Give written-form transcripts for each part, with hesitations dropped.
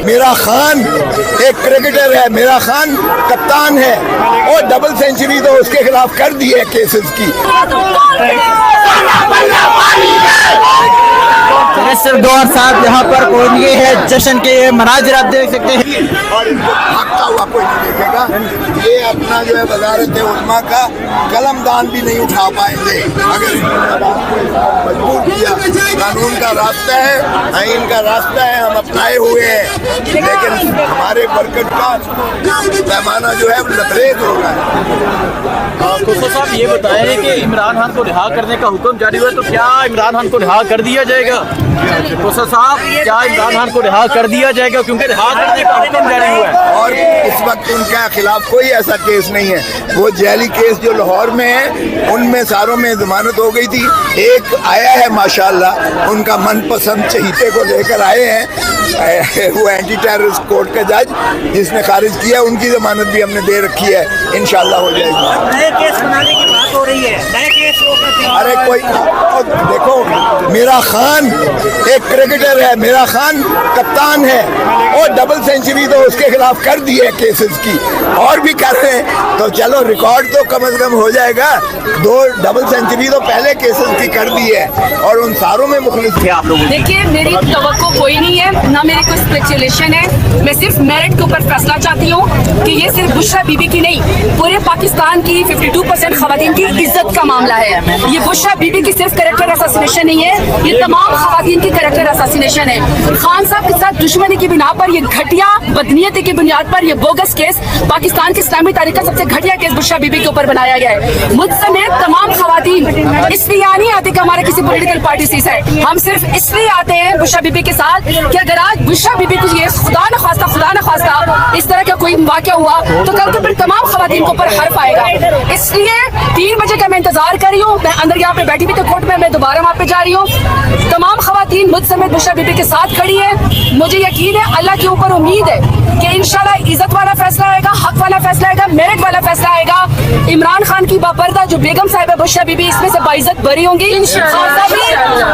मेरा खान एक क्रिकेटर है, मेरा खान कप्तान है और डबल सेंचुरी तो उसके खिलाफ कर दी है केसेस की। सिर्फ 2 और 7 यहाँ पर कोई है जश्न के मनाजिर आप देख सकते हैं और इनको भागता हुआ कोई नहीं देखेगा। ये अपना जो है वजारत उलमा का कलमदान भी नहीं उठा पाएंगे अगर मजबूर किया। कानून का रास्ता है, आइन का रास्ता है, हम अपनाए हुए हैं, लेकिन हमारे बरकत का पैमाना जो है लबरेज हो रहा है। खुशो साहब ये बताएं कि इमरान खान को रिहा करने का हुक्म जारी हुआ, तो क्या इमरान खान को रिहा कर दिया जाएगा? खुशो साहब, क्या इमरान खान को रिहा कर दिया जाएगा, क्योंकि रिहा करने का हुक्म जारी हुआ है और इस वक्त उनके खिलाफ कोई ऐसा केस नहीं है। वो जेली केस जो लाहौर में है उनमें सारों में जमानत हो गई थी। एक आया है माशाल्लाह, उनका मनपसंद चहीते को लेकर आए हैं, वो एंटी टेररिस्ट कोर्ट का जज जिसने खारिज किया, उनकी जमानत भी हमने दे रखी है, इंशाल्लाह हो जाएगी। नए केस बनाने की बात हो रही है, नए केस अरे कोई देखो, मेरा खान एक क्रिकेटर है, मेरा खान कप्तान है और डबल सेंचुरी तो उसके खिलाफ कर दी है केसेस की, और भी कर रहे हैं तो चलो रिकॉर्ड तो कम से कम हो जाएगा। 2 डबल सेंचुरी तो पहले केसेस की कर दी है और उन सारों में मुखलिस थे आप लोग। देखिए, मेरी तवक्को कोई नहीं है, ना मेरी कोई स्पेशलाइजेशन है। मैं सिर्फ मेरिट के ऊपर फैसला चाहती हूँ कि ये सिर्फ बुशरा बीबी की नहीं, पूरे पाकिस्तान की 52% खवातीन की इज्जत का मामला है। ये बुशरा बीबी की सिर्फ कैरेक्टर असैसिनेशन नहीं है, ये तमाम खवातीन की कैरेक्टर असैसिनेशन है। खान साहब के साथ दुश्मनी की बिना पर, ये घटिया बदनीयती की बुनियाद पर, ये बोगस केस, पाकिस्तान की इस्लामी तारीख का सबसे घटिया केस बुशरा बीबी के ऊपर बनाया गया है। मुझ समेत तमाम खवातीन इसलिए नहीं आते कि हमारे किसी पॉलिटिकल पार्टी से है, हम सिर्फ इसलिए आते हैं बुशरा बीबी के साथ कि अगर आज बुशरा बीबी को ये खुदा न खास्ता इस तरह का कोई वाक़या हुआ तो कल को फिर तमाम खवातीन के ऊपर हर्फ आएगा। इसलिए 3 बजे का मैं इंतजार कर रही हूँ। मैं अंदर यहाँ पे बैठी भी तो कोर्ट में, मैं दोबारा वहाँ पे जा रही हूँ। तमाम खवातीन मुझ समेत बुशरा बीबी के साथ खड़ी है। मुझे यकीन है, अल्लाह के ऊपर उम्मीद है कि इंशाल्लाह इज्जत वाला फैसला आएगा, हक वाला फैसला आएगा, मेरिट वाला फैसला आएगा। इमरान खान की बापर्दा जो बेगम साहिब है बुशरा बीबी, इसमें से बाइज्जत बरी होंगी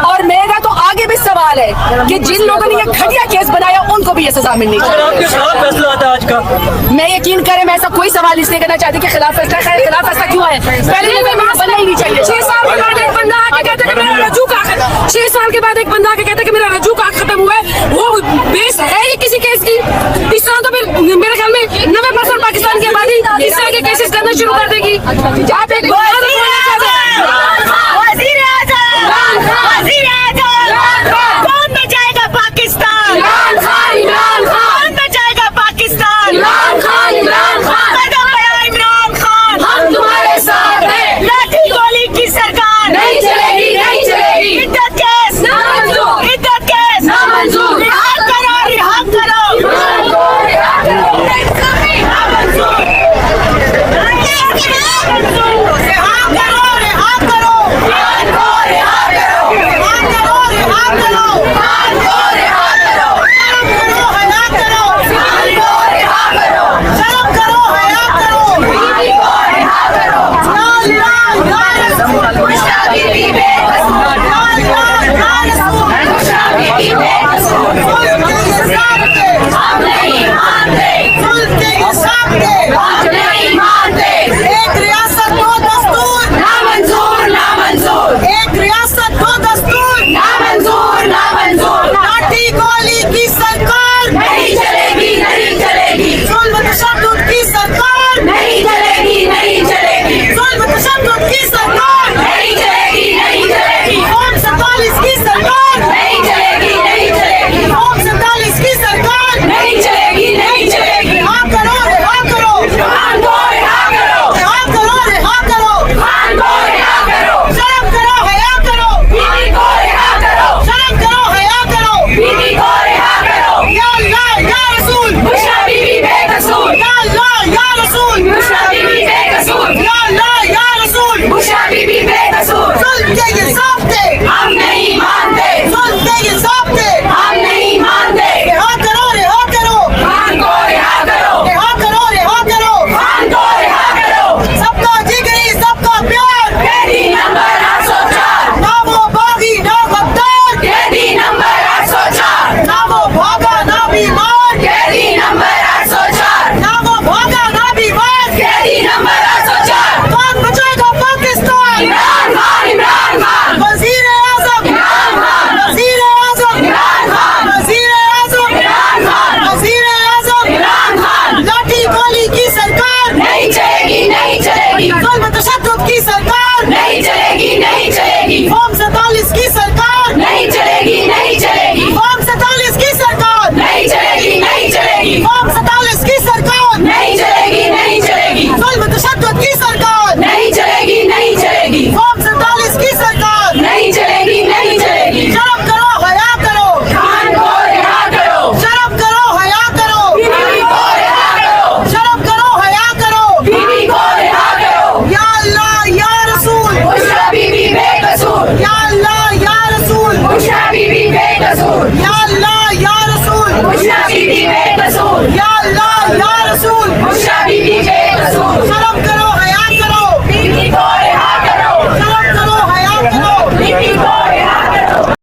और मेरा तो आगे भी सवाल है कि जिन लोगों ने ये घटिया केस बनाया उनको भी ये सजा मिलनी चाहिए। फैसला आता है आज का, मैं यकीन करें, मैं ऐसा कोई सवाल इसलिए करना चाहती कि खिलाफ फैसला क्यों है? पहले ये बनना ही नहीं चाहिए। 6 साल के बाद एक बंदा आके कहता है कि मेरा रजू का 6 साल के बाद एक बंदा आके कहता है कि मेरा रजू का खत्म हुआ है, वो बेस है ये किसी केस की? इस तरह तो फिर मेरे ख्याल में 90% पाकिस्तान की आबादी इस तरह के केसेस करना शुरू कर देगी। आप एक कौन बचाएगा पाकिस्तान? कौन बचाएगा पाकिस्तान? इमरान खान, हम तुम्हारे साथ हैं। लाठी गोली की सरकार नहीं चलेगी। इद्दत केस ना मंजूर, इद्दत केस ना मंजूर। रिहा करो, रिहा करो, इमरान को रिहा करो। होगा ना विवाद, कैदी नंबर 804, कौन बचाएगा पाकिस्तान? इमरान खान, इमरान खान, वजीर आजम, इमरान खान, वजीर आजम, इमरान खान, वजीर आजम, इमरान खान, वजीर आजम, इमरान खान, लाठी गोली की सरकार, नहीं चलेगी, नहीं चलेगी, जुल्म तशद्दुद की सरकार, नहीं चलेगी, नहीं चलेगी, फॉर्म 47 की सरकार, नहीं चलेगी, नहीं चलेगी, फॉर्म 47 की सरकार, नहीं चलेगी, नहीं चलेगी, फॉर्म 47 की सरकार, नहीं चलेगी, नहीं चलेगी, जुल्म तशद्दुद की सरकार, नहीं चलेगी, नहीं चलेगी, फॉर्म 47 की सरकार, नहीं चलेगी, नहीं चलेगी, शर्म करो, हया करो, खान को रिहा करो, शर्म करो, हया करो, बीवी को रिहा करो, शर्म करो, हया करो, बीवी को रिहा करो, या अल्लाह या रसूल, बुशरा बीबी बेकसूर, या अल्लाह या रसूल, बुशरा बीबी बेकसूर, या अल्लाह या रसूल, बुशरा बीबी बेकसूर, या अल्लाह या रसूल, बुशरा बीबी बेकसूर, शर्म करो,